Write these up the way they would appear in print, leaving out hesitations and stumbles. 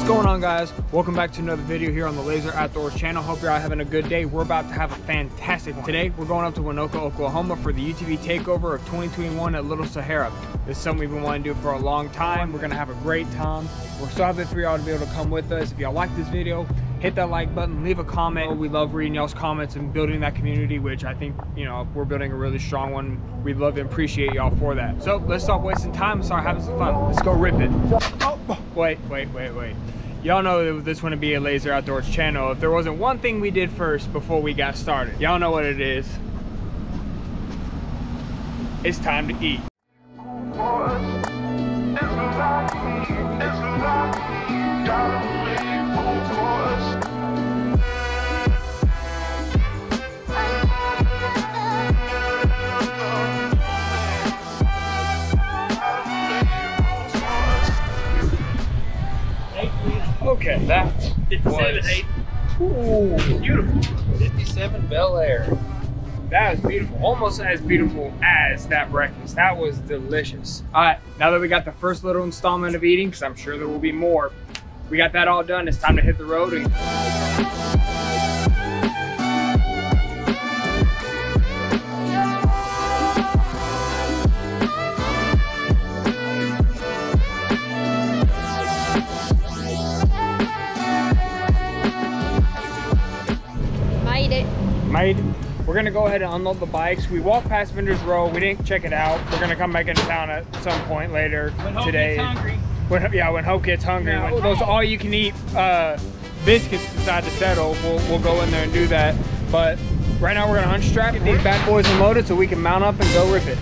going on, guys? Welcome back to another video here on the Laser Outdoors channel. Hope you're all having a good day. We're about to have a fantastic one. Today we're going up to Waynoka, Oklahoma for the UTV Takeover of 2021 at Little Sahara. This is something we've been wanting to do for a long time. We're gonna have a great time. We're so happy for y'all to be able to come with us. If y'all like this video, hit that like button, leave a comment. We love reading y'all's comments and building that community, which I think, you know, we're building a really strong one. We'd love to appreciate y'all for that. So let's stop wasting time and start having some fun. Let's go rip it. Oh, wait. Y'all know that this wouldn't be a Laser Outdoors channel if there wasn't one thing we did first before we got started. Y'all know what it is. It's time to eat. Okay, that 57, was beautiful. 57 Bel Air. That was beautiful, almost as beautiful as that breakfast. That was delicious. All right, now that we got the first little installment of eating, because I'm sure there will be more, we got that all done. It's time to hit the road. We're gonna go ahead and unload the bikes. We walked past Vendors Row. We didn't check it out. We're gonna come back into town at some point later today. When Hope gets hungry. Yeah, when those all-you-can-eat biscuits decide to settle, we'll go in there and do that. But right now we're gonna unstrap, get these bad boys unloaded so we can mount up and go rip it.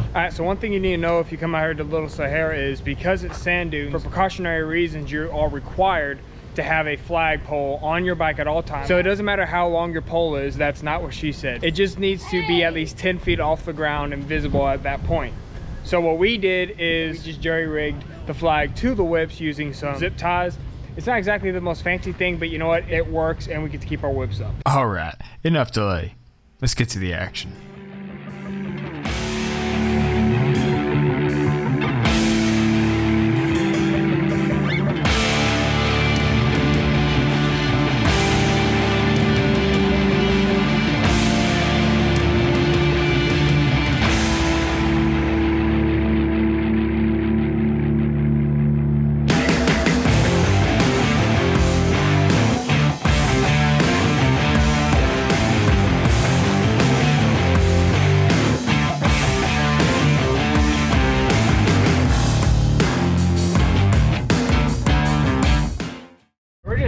Alright, so one thing you need to know if you come out here to Little Sahara is because it's sand dunes, for precautionary reasons, you are required to have a flagpole on your bike at all times. So it doesn't matter how long your pole is, that's not what she said. It just needs to be at least 10 feet off the ground and visible at that point. So what we did is we just jerry-rigged the flag to the whips using some zip ties. It's not exactly the most fancy thing, but you know what? It works and we get to keep our whips up. Alright, enough delay. Let's get to the action.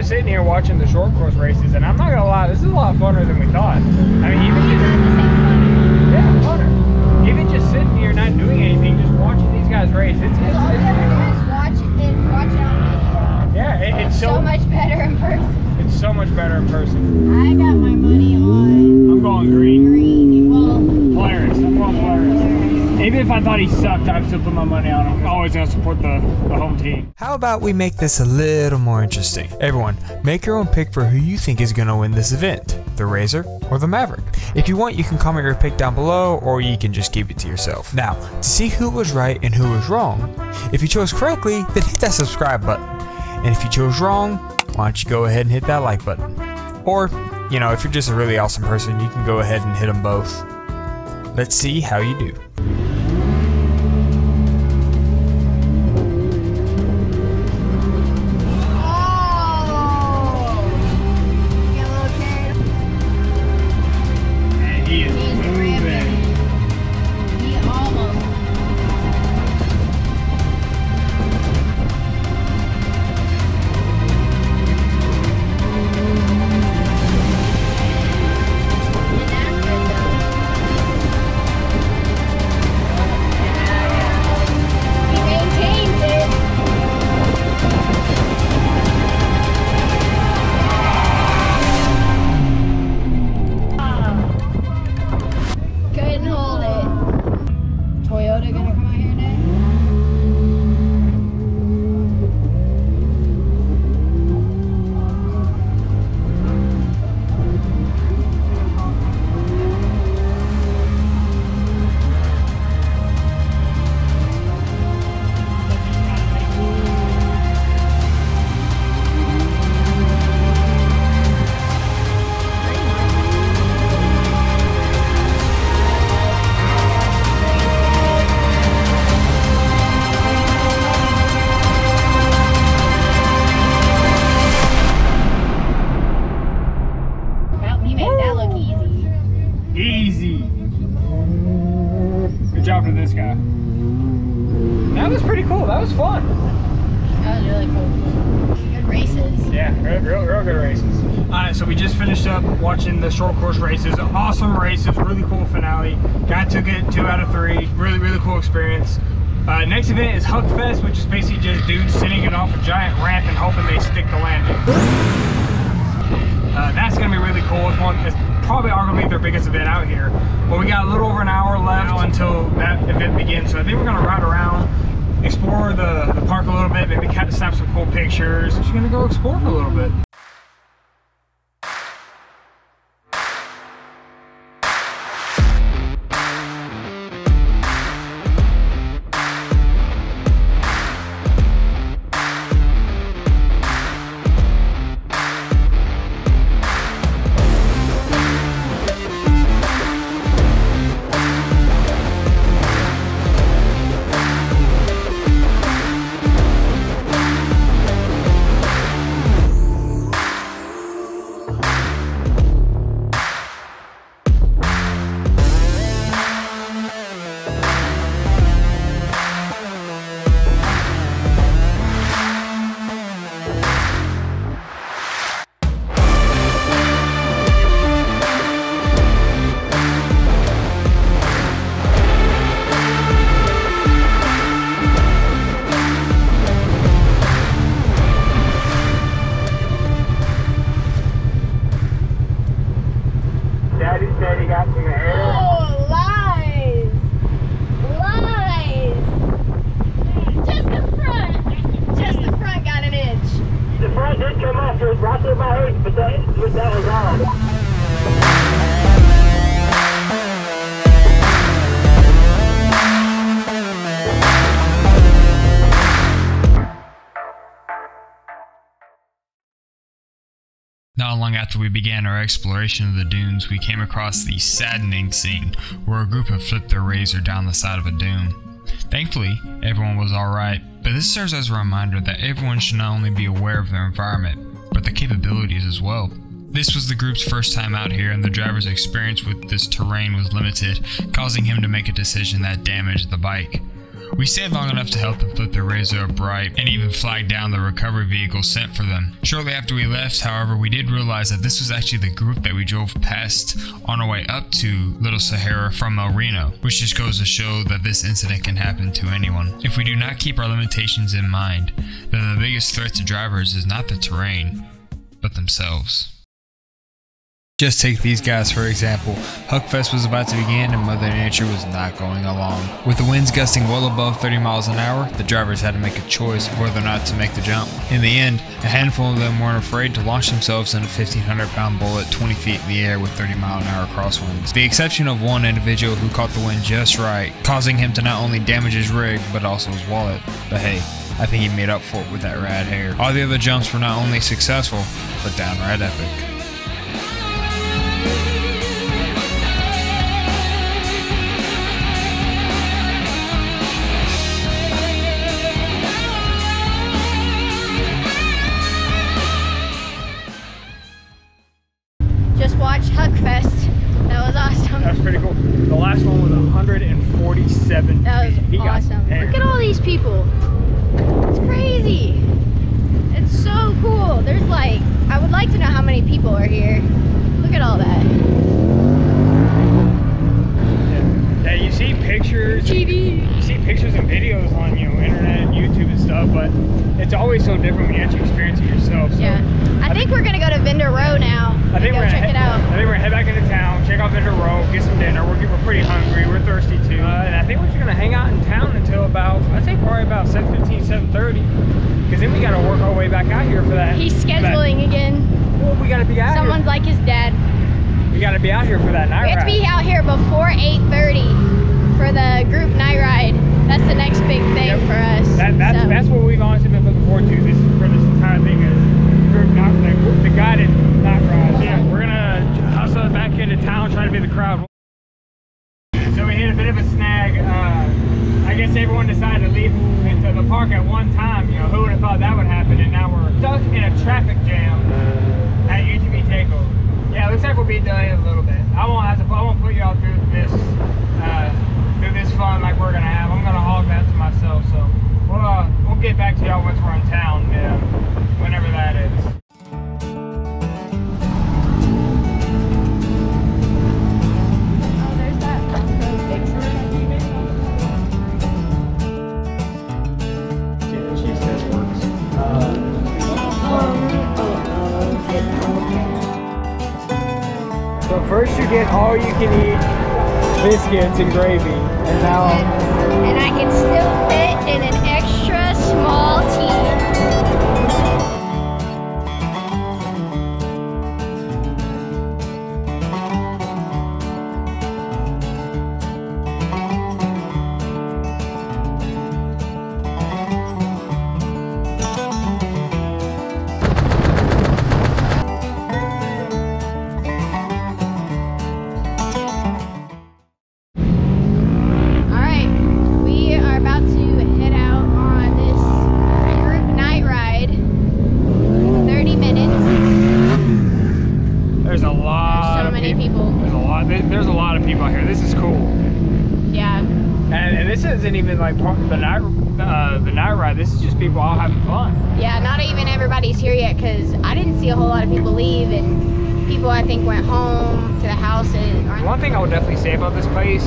Sitting here watching the short course races, and I'm not gonna lie, this is a lot funner than we thought. I mean, even just sitting here not doing anything, just watching these guys race, it's watch it on video. Yeah, it's so much better in person. It's so much better in person. I got my money on. I'm going green. Well, Polaris. I'm going Polaris. Even if I thought he sucked, I'd still put my money on him. I'm always gonna support the home team. How about we make this a little more interesting? Everyone, make your own pick for who you think is gonna win this event, the Razor or the Maverick. If you want, you can comment your pick down below, or you can just keep it to yourself. Now, to see who was right and who was wrong, if you chose correctly, then hit that subscribe button. And if you chose wrong, why don't you go ahead and hit that like button. Or, you know, if you're just a really awesome person, you can go ahead and hit them both. Let's see how you do. job to this guy. That was pretty cool. That was fun. That was really cool. Good races. Yeah, real good races. Alright, so we just finished up watching the short course races. Awesome races, really cool finale. Guy took it 2 out of 3. Really cool experience. Next event is Huckfest, which is basically just dudes sitting it off a giant ramp and hoping they stick the landing. That's gonna be really cool. It's probably arguably their biggest event out here. But we got a little over an hour left until that event begins. So I think we're gonna ride around, explore the park a little bit, maybe snap some cool pictures. Just gonna go explore for a little bit. Daddy said he got some hair. Oh, lies! Lies! Just the front! Just the front got an inch. The front did come off right through my hoof, but that was all. Not long after we began our exploration of the dunes, we came across the saddening scene where a group had flipped their razor down the side of a dune. Thankfully, everyone was alright, but this serves as a reminder that everyone should not only be aware of their environment, but their capabilities as well. This was the group's first time out here, and the driver's experience with this terrain was limited, causing him to make a decision that damaged the bike. We stayed long enough to help them flip their razor upright and even flag down the recovery vehicle sent for them. Shortly after we left, however, we did realize that this was actually the group that we drove past on our way up to Little Sahara from El Reno, which just goes to show that this incident can happen to anyone. If we do not keep our limitations in mind, then the biggest threat to drivers is not the terrain, but themselves. Just take these guys for example. Huckfest was about to begin and Mother Nature was not going along. With the winds gusting well above 30 miles an hour, the drivers had to make a choice of whether or not to make the jump. In the end, a handful of them weren't afraid to launch themselves in a 1,500-pound bullet 20 feet in the air with 30-mile-an-hour crosswinds. With the exception of one individual who caught the wind just right, causing him to not only damage his rig, but also his wallet. But hey, I think he made up for it with that rad hair. All the other jumps were not only successful, but downright epic. Just watched Huckfest. That was awesome. That was pretty cool. The last one was 147 That was feet. awesome. Look at all these people. It's crazy. It's so cool. There's like, I would like to know how many people are here. Look at all that. Yeah, you see pictures. TV. You see pictures and videos on, internet and YouTube and stuff, but it's always so different when you actually experience it yourself. So Yeah. I think we're gonna go to Vendor Row now. I think we're gonna check it out. I think we're gonna head back into town, check out Vendor Row, get some dinner. We're pretty hungry. We're thirsty too, and I think we're just gonna hang out in town until about, I'd say probably about 7:15, 7:30, because then we gotta work our way back out here for that. He's scheduling again. Well, we gotta be out Someone's like his dad. here. We gotta be out here for that night We have to ride. be out here before 8:30 for the group night ride. That's the next big thing for us. That's what we've honestly been looking forward to for this entire thing is the guided night ride. So yeah, we're gonna hustle back into town, try to be the crowd. So we hit a bit of a snag. I guess everyone decided to leave into the park at one time. Who would have thought that would happen? And now we're stuck in a traffic jam at UTV Takeover. Yeah, it looks like we'll be delayed a little bit. I won't put y'all through this fun. once we're in town, yeah, whenever that is. Oh, there's that She says works. So first you get all you can eat biscuits and gravy, and now and I can still fit in an extra small tea. There's a lot of people out here. This is cool. Yeah. And this isn't even like the night ride. This is just people all having fun. Yeah, not even everybody's here yet because I didn't see a whole lot of people leave, and people I think went home to the houses. One thing I would definitely say about this place,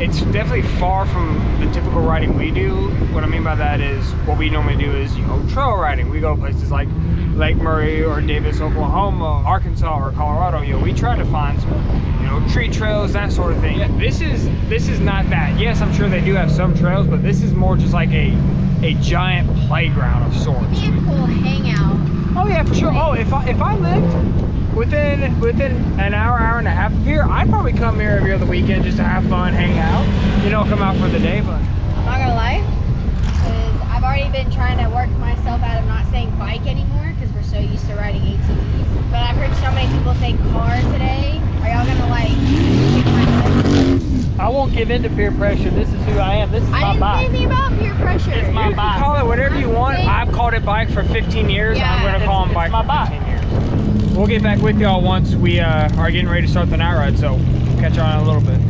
it's definitely far from the typical riding we do. What I mean by that is what we normally do is, you know, trail riding. We go to places like Lake Murray or Davis, Oklahoma, Arkansas, or Colorado. You know, we try to find some, you know, tree trails, that sort of thing. This is not that. Yes, I'm sure they do have some trails, but this is more just like a giant playground of sorts. It'd be a cool hangout. Oh yeah, for sure. Oh, if I lived within an hour and a half of here, I'd probably come here every other weekend just to have fun, hang out, you know, come out for the day. But I'm not gonna lie, because I've already been trying to work myself out of not saying bike anymore because we're so used to riding ATVs. But I've heard so many people say car today. Are y'all gonna like kick my butt? I won't give in to peer pressure. This is who I am. This is my I bike. didn't say anything about peer pressure. It's my you can bike. call it whatever you want. I've called it bike for 15 years. Yeah. I'm gonna call them bike my for bike. 15 years. We'll get back with y'all once we are getting ready to start the night ride, so catch y'all in a little bit.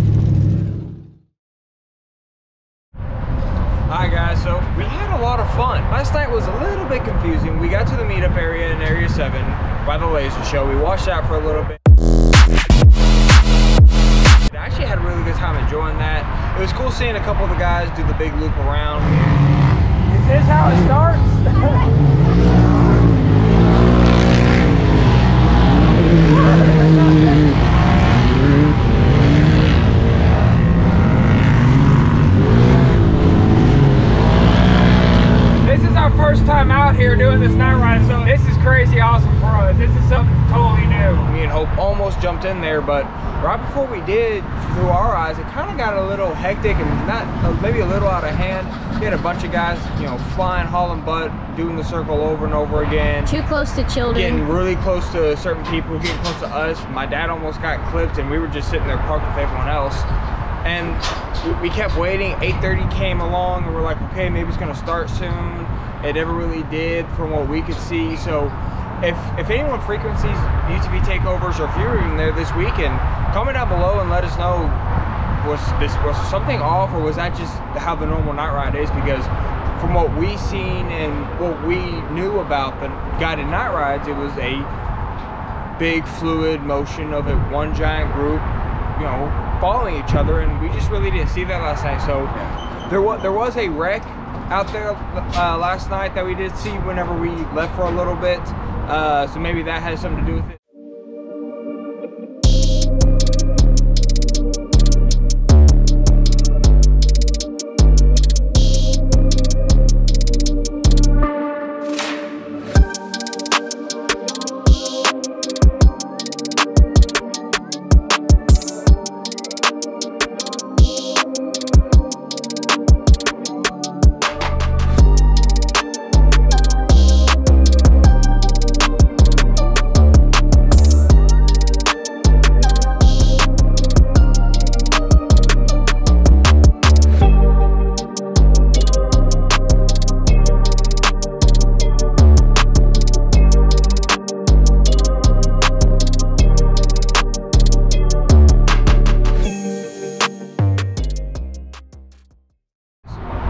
Hi guys, so we had a lot of fun. Last night was a little bit confusing. We got to the meetup area in Area 7 by the laser show. We watched that for a little bit. I actually had a really good time enjoying that. It was cool seeing a couple of the guys do the big loop around. Is this how it starts? This is our first time out here doing this night ride, so this is crazy awesome for us. This is something totally new. Me and Hope almost jumped in there, but right before we did, through our eyes, it kind of got a little hectic and maybe a little out of hand. We had a bunch of guys, you know, flying, hauling butt, doing the circle over and over again. Too close to children. Getting really close to certain people, getting close to us. My dad almost got clipped and we were just sitting there parked with everyone else. And we kept waiting. 8:30 came along and we're like, okay, maybe it's gonna start soon. It never really did from what we could see. So if anyone frequents these UTV takeovers, or if you're even there this weekend, comment down below and let us know, was something off, or was that just how the normal night ride is? Because from what we seen and what we knew about the guided night rides, it was a big fluid motion of it, one giant group, you know, following each other, and we just really didn't see that last night. So there was a wreck out there last night that we did see whenever we left for a little bit, so maybe that has something to do with it.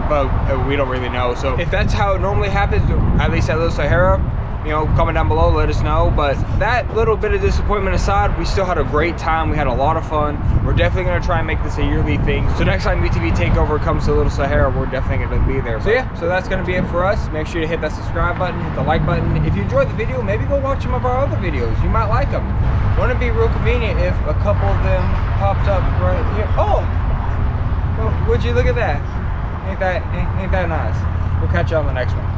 but we don't really know. So if that's how it normally happens, at least at Little Sahara, you know, comment down below, let us know. But that little bit of disappointment aside, we still had a great time. We had a lot of fun. We're definitely gonna try and make this a yearly thing. So next time UTV Takeover comes to Little Sahara, we're definitely gonna be there. So yeah, so that's gonna be it for us. Make sure to hit that subscribe button, hit the like button. If you enjoyed the video, maybe go watch some of our other videos. You might like them. Wouldn't it be real convenient if a couple of them popped up right here? Oh, would you look at that? Ain't that nice? We'll catch you on the next one.